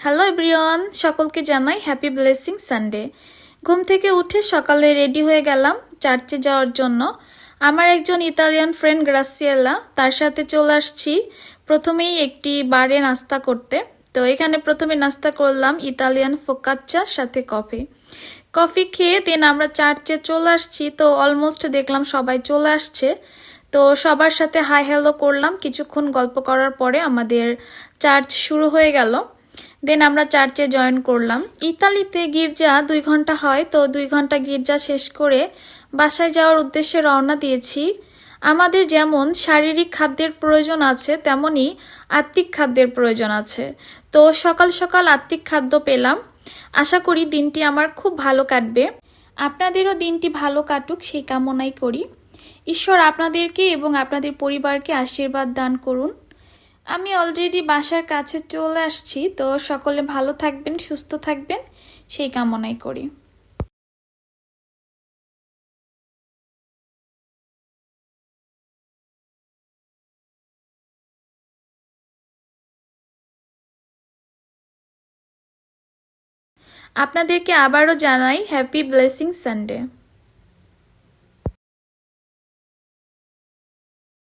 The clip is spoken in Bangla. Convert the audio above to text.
হ্যালো এভরিওয়ান, সকলকে জানাই হ্যাপি ব্লেসিং সানডে। ঘুম থেকে উঠে সকালে রেডি হয়ে গেলাম চার্চে যাওয়ার জন্য। আমার একজন ইতালিয়ান ফ্রেন্ড গ্রাসিয়েলা, তার সাথে চলে আসছি প্রথমেই একটি বারে নাস্তা করতে। তো এখানে প্রথমে নাস্তা করলাম ইতালিয়ান ফোকাচ্চা সাথে কফি। কফি খেয়ে দেন আমরা চার্চে চলে আসছি। তো অলমোস্ট দেখলাম সবাই চলে আসছে। তো সবার সাথে হাই হ্যালো করলাম। কিছুক্ষণ গল্প করার পরে আমাদের চার্চ শুরু হয়ে গেল। দেন আমরা চার্চে জয়েন করলাম। ইতালিতে গির্জা 2 ঘন্টা হয়, তো 2 ঘন্টা গির্জা শেষ করে বাসায় যাওয়ার উদ্দেশ্যে রওনা দিয়েছি। আমাদের যেমন শারীরিক খাদ্যের প্রয়োজন আছে, তেমনি আত্মিক খাদ্যের প্রয়োজন আছে। তো সকাল সকাল আত্মিক খাদ্য পেলাম। আশা করি দিনটি আমার খুব ভালো কাটবে। আপনাদেরও দিনটি ভালো কাটুক সেই কামনাই করি। ঈশ্বর আপনাদেরকে এবং আপনাদের পরিবারকে আশীর্বাদ দান করুন। আমি অলরেডি বাসার কাছে চলে আসছি। তো সকলে ভালো থাকবেন, সুস্থ থাকবেন সেই কামনাই করি। আপনাদেরকে আবারও জানাই হ্যাপি ব্লেসিং সানডে।